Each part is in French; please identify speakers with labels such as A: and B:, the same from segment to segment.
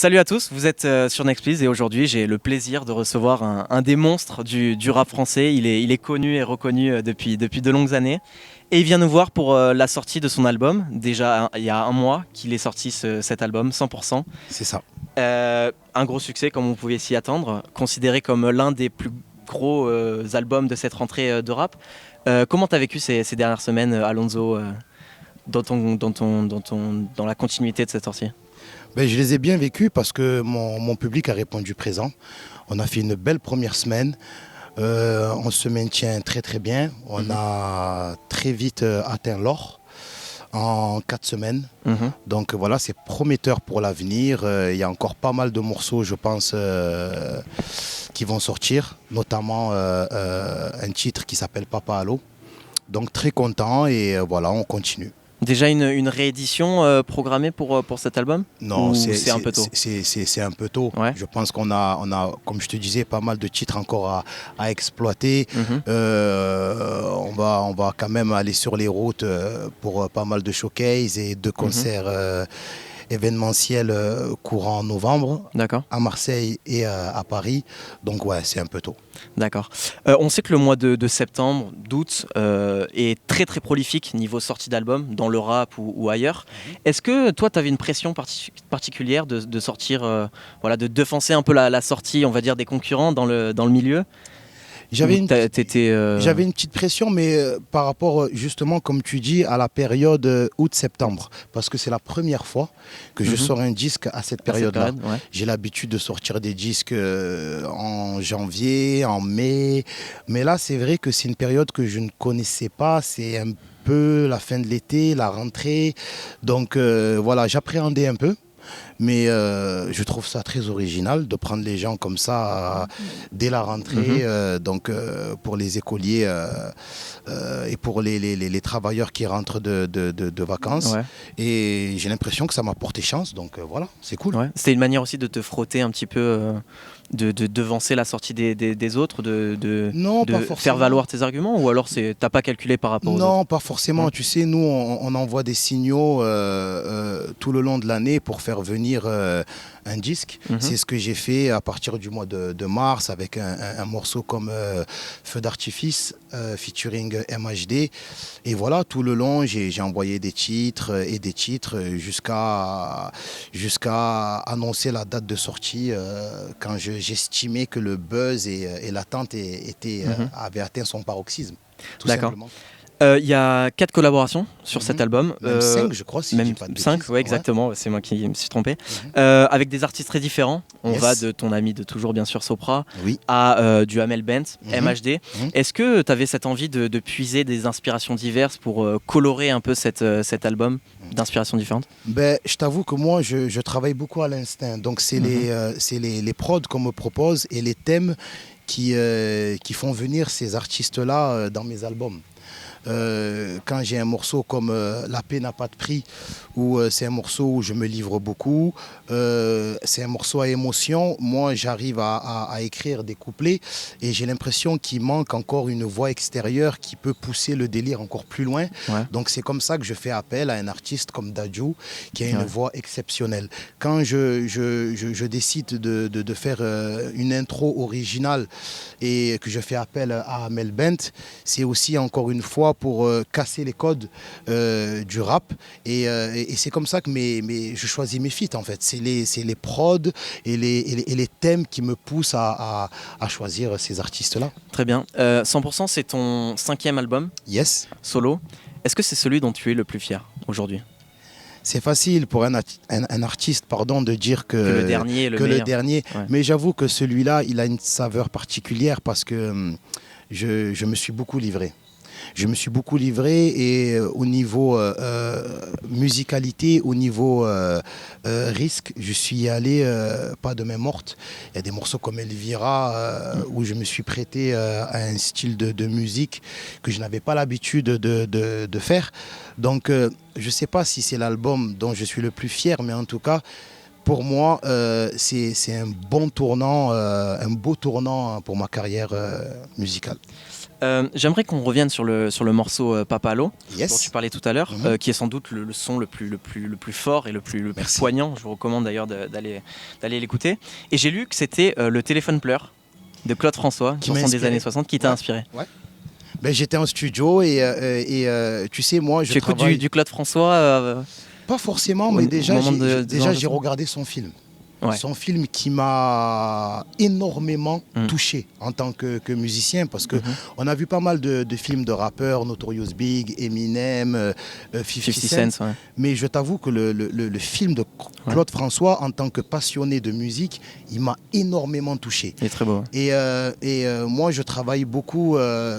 A: Salut à tous, vous êtes sur Next Please et aujourd'hui j'ai le plaisir de recevoir un des monstres du rap français. Il est connu et reconnu depuis de longues années et il vient nous voir pour la sortie de son album. Déjà il y a un mois qu'il est sorti cet album 100%.
B: C'est ça.
A: Un gros succès comme vous pouvez s'y attendre, considéré comme l'un des plus gros albums de cette rentrée de rap. Comment t'as vécu ces dernières semaines, Alonso, dans la continuité de cette sortie?
B: Ben, je les ai bien vécus parce que mon public a répondu présent. On a fait une belle première semaine. On se maintient très très bien. On a très vite atteint l'or en 4 semaines. Donc voilà, c'est prometteur pour l'avenir. Il y a encore pas mal de morceaux, je pense, qui vont sortir, notamment un titre qui s'appelle Papa Allo. Donc très content et voilà, on continue.
A: Déjà une réédition programmée pour cet album?
B: Non,
A: c'est un peu tôt.
B: C'est un peu tôt.
A: Ouais.
B: Je pense qu'on a, comme je te disais, pas mal de titres encore à exploiter. On va quand même aller sur les routes pour pas mal de showcases et de concerts événementiels courant novembre.
A: D'accord.
B: À Marseille et à Paris. Donc ouais, c'est un peu tôt.
A: D'accord. On sait que le mois de septembre, d'août est très très prolifique niveau sortie d'album, dans le rap ou ailleurs. Est-ce que toi, tu avais une pression particulière de sortir, voilà, de devancer un peu la sortie, on va dire, des concurrents dans le milieu?
B: J'avais une petite pression, mais par rapport justement, comme tu dis, à la période août-septembre. Parce que c'est la première fois que je sors un disque à cette période-là.
A: Ouais.
B: J'ai l'habitude de sortir des disques en janvier, en mai. Mais là, c'est vrai que c'est une période que je ne connaissais pas. C'est un peu la fin de l'été, la rentrée. Donc voilà, j'appréhendais un peu. Mais je trouve ça très original de prendre les gens comme ça dès la rentrée, pour les écoliers et pour les travailleurs qui rentrent de vacances.
A: Ouais.
B: Et j'ai l'impression que ça m'a porté chance, donc voilà, c'est cool.
A: Ouais. C'était une manière aussi de te frotter un petit peu, de devancer la sortie des autres,
B: Non,
A: de
B: pas
A: faire
B: forcément.
A: valoir tes arguments, ou alors t'as pas calculé par rapport aux autres?
B: Non, pas forcément. Tu sais, nous, on envoie des signaux tout le long de l'année pour faire venir un disque. C'est ce que j'ai fait à partir du mois de mars avec un morceau comme Feu d'artifice featuring MHD. Et voilà, tout le long, j'ai envoyé des titres et des titres jusqu'à annoncer la date de sortie quand j'estimais que le buzz et l'attente avaient atteint son paroxysme. Tout
A: D'accord.
B: simplement.
A: Il y a 4 collaborations sur cet album.
B: Même 5, je crois, si je dis pas de
A: 5,
B: bêtises.
A: ouais, exactement, c'est moi qui me suis trompé. Avec des artistes très différents. On
B: Yes.
A: va de ton ami de toujours, bien sûr, Sopra,
B: Oui.
A: à du Amel Bent, MHD. Est-ce que tu avais cette envie de puiser des inspirations diverses pour colorer un peu cet album d'inspirations différentes?
B: Ben, je t'avoue que moi, je travaille beaucoup à l'instinct. Donc, c'est les prods qu'on me propose et les thèmes qui font venir ces artistes-là dans mes albums. Quand j'ai un morceau comme La paix n'a pas de prix, où c'est un morceau où je me livre beaucoup, c'est un morceau à émotion, moi j'arrive à écrire des couplets et j'ai l'impression qu'il manque encore une voix extérieure qui peut pousser le délire encore plus loin.
A: Ouais.
B: Donc c'est comme ça que je fais appel à un artiste comme Dadju qui a une voix exceptionnelle. Quand je décide de faire une intro originale et que je fais appel à Amel Bent, c'est aussi encore une fois pour casser les codes du rap et c'est comme ça que je choisis mes feats en fait. C'est les prods et les thèmes qui me poussent à choisir ces artistes-là.
A: Très bien. 100%, c'est ton 5e album
B: Yes.
A: solo. Est-ce que c'est celui dont tu es le plus fier aujourd'hui?
B: C'est facile pour un artiste de dire que
A: le dernier est le meilleur. Ouais.
B: Mais j'avoue que celui-là, il a une saveur particulière parce que je me suis beaucoup livré. Je me suis beaucoup livré et au niveau musicalité, au niveau risque, je suis allé pas de main morte. Il y a des morceaux comme Elvira où je me suis prêté à un style de musique que je n'avais pas l'habitude de faire. Donc je ne sais pas si c'est l'album dont je suis le plus fier, mais en tout cas, pour moi, c'est un bon tournant, un beau tournant pour ma carrière musicale.
A: J'aimerais qu'on revienne sur le morceau Papalo,
B: Yes.
A: dont tu parlais tout à l'heure, qui est sans doute le son le plus fort et le plus poignant. Je vous recommande d'ailleurs d'aller l'écouter. Et j'ai lu que c'était Le téléphone pleure de Claude François, chanson des années 60, qui t'a inspiré.
B: Ouais. Ben, j'étais en studio et tu sais, moi, je
A: écoutes
B: travaille...
A: du Claude François
B: Pas forcément, mais déjà,
A: j'ai
B: j'ai regardé son film.
A: Ouais.
B: Son film qui m'a énormément touché en tant que musicien, parce que on a vu pas mal de films de rappeurs, Notorious Big, Eminem, 50 Cent,
A: ouais.
B: mais je t'avoue que le film de Claude François, en tant que passionné de musique, il m'a énormément touché.
A: Il est très beau.
B: Et moi, je travaille beaucoup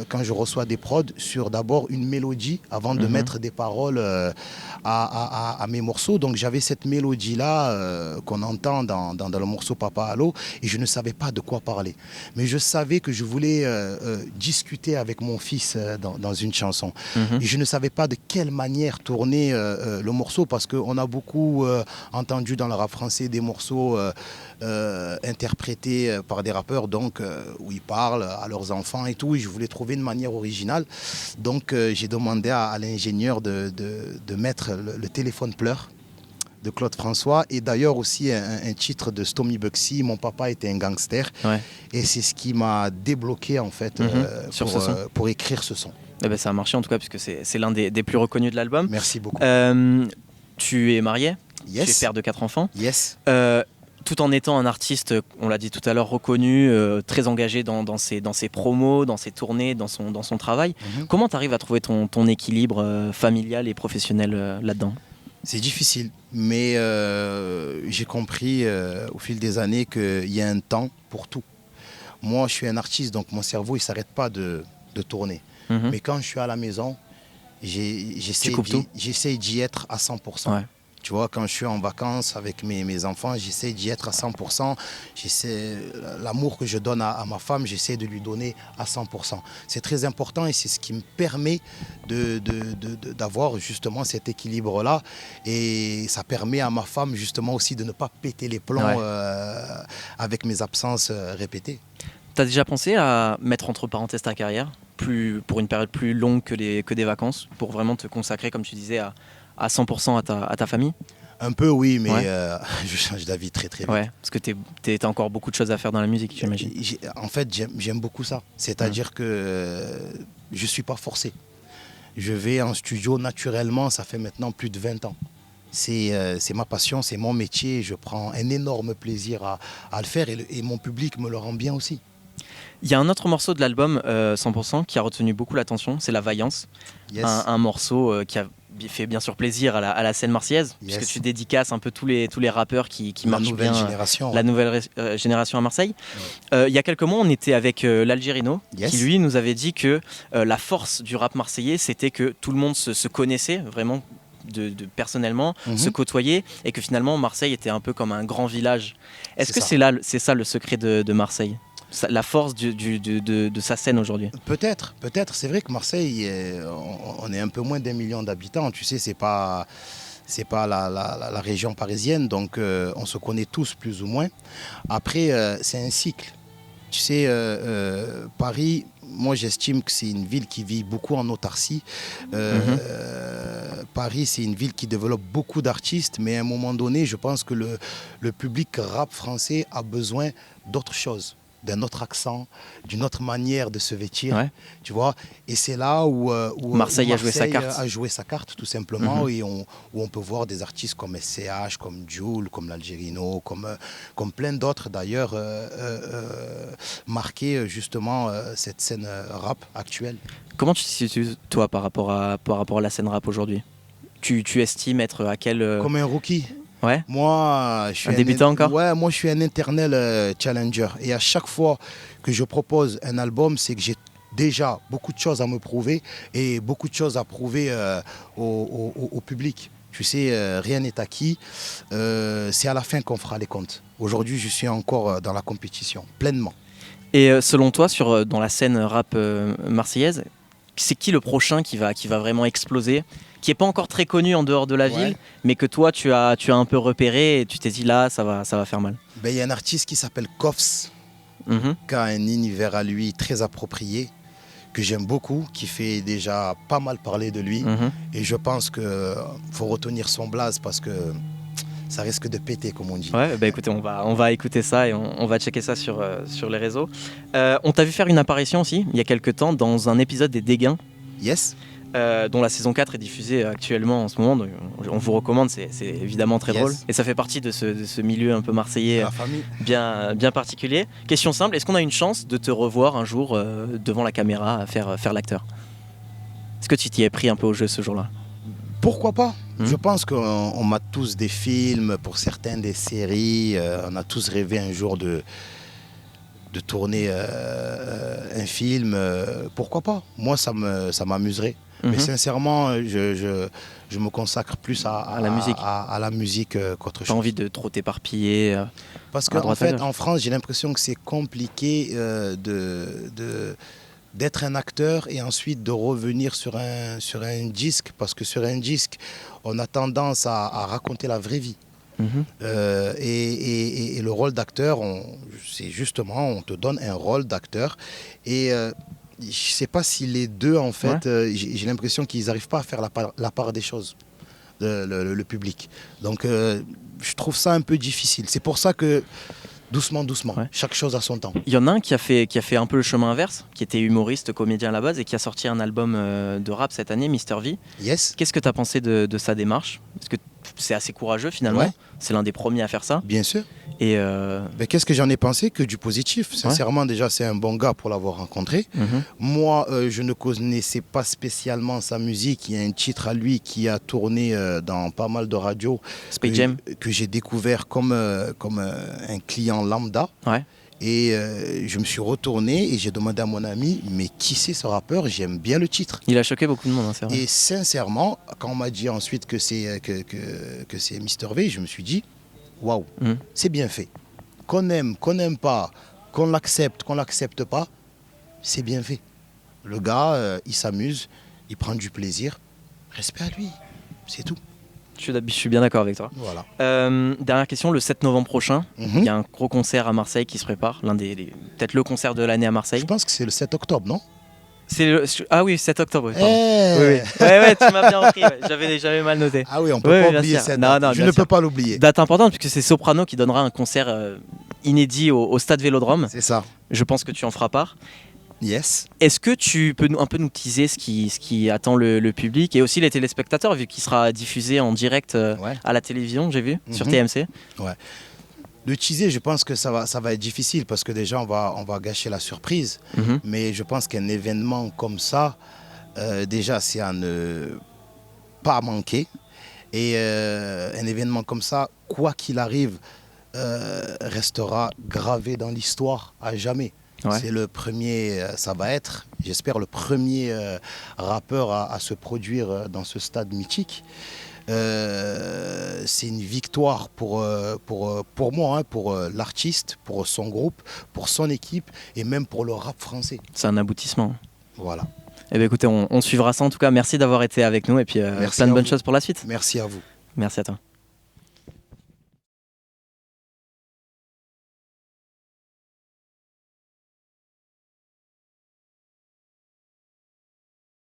B: quand je reçois des prods sur d'abord une mélodie avant de mettre des paroles à mes morceaux. Donc j'avais cette mélodie-là qu'on entend dans le morceau Papa Allo, et je ne savais pas de quoi parler. Mais je savais que je voulais discuter avec mon fils dans une chanson. Et je ne savais pas de quelle manière tourner le morceau, parce qu'on a beaucoup entendu dans le rap français des morceaux interprétés par des rappeurs, donc où ils parlent à leurs enfants et tout, et je voulais trouver une manière originale. Donc j'ai demandé à l'ingénieur de mettre le téléphone pleure de Claude François, et d'ailleurs aussi un titre de Stomy Bugsy, Mon papa était un gangster, et c'est ce qui m'a débloqué en fait pour écrire ce son.
A: Eh ben, ça a marché en tout cas, puisque c'est l'un des plus reconnus de l'album.
B: Merci beaucoup.
A: Tu es marié,
B: Yes.
A: tu es père de 4 enfants.
B: Yes.
A: Tout en étant un artiste, on l'a dit tout à l'heure, reconnu, très engagé dans ses promos, dans ses tournées, dans son travail. Comment tu arrives à trouver ton équilibre familial et professionnel là-dedans ?
B: C'est difficile, mais j'ai compris au fil des années qu'il y a un temps pour tout. Moi, je suis un artiste, donc mon cerveau, il ne s'arrête pas de tourner. Mais quand je suis à la maison, j'essaie d'y être à 100%. Ouais. Tu vois, quand je suis en vacances avec mes enfants, j'essaie d'y être à 100%. L'amour que je donne à ma femme, j'essaie de lui donner à 100%. C'est très important, et c'est ce qui me permet d'avoir justement cet équilibre-là. Et ça permet à ma femme justement aussi de ne pas péter les plombs avec mes absences répétées.
A: Tu as déjà pensé à mettre entre parenthèses ta carrière pour une période plus longue que des vacances, pour vraiment te consacrer, comme tu disais, à 100% à ta famille?
B: Un peu, oui, mais je change d'avis très très vite.
A: Ouais, parce que t'as encore beaucoup de choses à faire dans la musique, j'imagine.
B: En fait, j'aime beaucoup ça. C'est-à-dire que je ne suis pas forcé. Je vais en studio naturellement, ça fait maintenant plus de 20 ans. C'est ma passion, c'est mon métier. Je prends un énorme plaisir à le faire, et mon public me le rend bien aussi.
A: Il y a un autre morceau de l'album 100% qui a retenu beaucoup l'attention, c'est La Vaillance. Yes. Un morceau qui a fait bien sûr plaisir à la scène marseillaise, yes, puisque tu dédicaces un peu tous les rappeurs qui marchent bien, la nouvelle génération à Marseille. Il y a quelques mois, on était avec l'Algérino, yes, qui lui nous avait dit que la force du rap marseillais, c'était que tout le monde se connaissait vraiment personnellement, se côtoyer, et que finalement Marseille était un peu comme un grand village. Est-ce que c'est ça le secret de Marseille ? La force de sa scène aujourd'hui? Peut-être.
B: C'est vrai que Marseille, on est un peu moins d'1 million d'habitants. Tu sais, c'est pas la région parisienne, donc on se connaît tous plus ou moins. Après, c'est un cycle. Tu sais, Paris, moi j'estime que c'est une ville qui vit beaucoup en autarcie. Paris, c'est une ville qui développe beaucoup d'artistes, mais à un moment donné, je pense que le public rap français a besoin d'autre chose, d'un autre accent, d'une autre manière de se vêtir, tu vois. Et c'est là où Marseille a joué sa carte, tout simplement, et où on peut voir des artistes comme SCH, comme Jul, comme l'Algérino, comme plein d'autres d'ailleurs, marquer justement cette scène rap actuelle.
A: Comment tu te situes, toi, par rapport à la scène rap aujourd'hui? Tu estimes être à quel...
B: Comme un rookie.
A: Ouais.
B: Moi, je suis
A: un débutant encore.
B: Ouais, moi je suis un éternel challenger. Et à chaque fois que je propose un album, c'est que j'ai déjà beaucoup de choses à me prouver et beaucoup de choses à prouver au public. Tu sais, rien n'est acquis. C'est à la fin qu'on fera les comptes. Aujourd'hui, je suis encore dans la compétition, pleinement.
A: Et selon toi, dans la scène rap marseillaise, c'est qui le prochain qui va vraiment exploser, qui n'est pas encore très connu en dehors de la ville, mais que toi tu as un peu repéré et tu t'es dit là ça va faire mal?
B: Il y a un artiste qui s'appelle Koffs, qui a un univers à lui très approprié, que j'aime beaucoup, qui fait déjà pas mal parler de lui. Et je pense qu'il faut retenir son blaze parce que ça risque de péter, comme on dit.
A: Ouais, bah écoutez, on va écouter ça et on va checker ça sur les réseaux. On t'a vu faire une apparition aussi, il y a quelques temps, dans un épisode des Dégains.
B: Yes.
A: Dont la saison 4 est diffusée actuellement en ce moment. Donc on vous recommande, c'est évidemment très drôle. Et ça fait partie de ce milieu un peu marseillais bien particulier. Question simple, est-ce qu'on a une chance de te revoir un jour devant la caméra à faire l'acteur? Est-ce que tu t'y es pris un peu au jeu ce jour-là?
B: Pourquoi pas? Je pense qu'on m'a tous des films, pour certains des séries. On a tous rêvé un jour de tourner un film. Pourquoi pas? Moi, ça m'amuserait. Mais sincèrement, je me consacre plus à la musique qu'autre chose.
A: Pas envie de trop t'éparpiller
B: parce qu'en fait, en France, j'ai l'impression que c'est compliqué d'être un acteur et ensuite de revenir sur un disque. Parce que sur un disque, on a tendance à raconter la vraie vie. Et le rôle d'acteur, c'est justement, on te donne un rôle d'acteur. Et je ne sais pas si les deux, en fait, j'ai l'impression qu'ils n'arrivent pas à faire la part des choses, le public. Donc, je trouve ça un peu difficile. C'est pour ça que, doucement, chaque chose a son temps.
A: Il y en a un qui a fait un peu le chemin inverse, qui était humoriste, comédien à la base, et qui a sorti un album de rap cette année, Mr V.
B: Yes.
A: Qu'est-ce que tu as pensé de sa démarche? Parce que c'est assez courageux finalement, c'est l'un des premiers à faire ça.
B: Bien sûr.
A: Et
B: ben, qu'est-ce que j'en ai pensé? Que du positif. Sincèrement, déjà, c'est un bon gars pour l'avoir rencontré. Moi, je ne connaissais pas spécialement sa musique. Il y a un titre à lui qui a tourné dans pas mal de radios.
A: Space Jam.
B: Que j'ai découvert comme un client lambda. Et je me suis retourné et j'ai demandé à mon ami, mais qui c'est ce rappeur? J'aime bien le titre.
A: Il a choqué beaucoup de monde, c'est vrai.
B: Et sincèrement, quand on m'a dit ensuite que c'est Mr V, je me suis dit, waouh, c'est bien fait. Qu'on aime pas, qu'on l'accepte pas, c'est bien fait. Le gars, il s'amuse, il prend du plaisir. Respect à lui, c'est tout.
A: Je suis bien d'accord avec toi.
B: Voilà.
A: Dernière question, le 7 novembre prochain, il y a un gros concert à Marseille qui se prépare, peut-être le concert de l'année à Marseille.
B: Je pense que c'est le 7 octobre, non?
A: Ah oui, 7 octobre. Oui, ouais, tu m'as bien repris, j'avais mal noté.
B: Ah oui, on ne peut pas oublier cette date.
A: Non,
B: je ne peux pas l'oublier.
A: Date importante puisque c'est Soprano qui donnera un concert inédit au Stade Vélodrome.
B: C'est ça.
A: Je pense que tu en feras part.
B: Yes.
A: Est-ce que tu peux un peu nous teaser ce qui attend le public et aussi les téléspectateurs, vu qu'il sera diffusé en direct à la télévision, j'ai vu, sur TMC? Ouais.
B: Le teaser, je pense que ça va être difficile parce que déjà, on va gâcher la surprise. Mais je pense qu'un événement comme ça, déjà, c'est à ne pas manquer. Et un événement comme ça, quoi qu'il arrive, restera gravé dans l'histoire à jamais. C'est le premier, ça va être, j'espère, le premier rappeur à se produire dans ce stade mythique. C'est une victoire pour moi, pour l'artiste, pour son groupe, pour son équipe et même pour le rap français.
A: C'est un aboutissement.
B: Voilà.
A: Eh bien, écoutez, on suivra ça en tout cas. Merci d'avoir été avec nous et puis plein de bonnes choses pour la suite.
B: Merci à vous.
A: Merci à toi.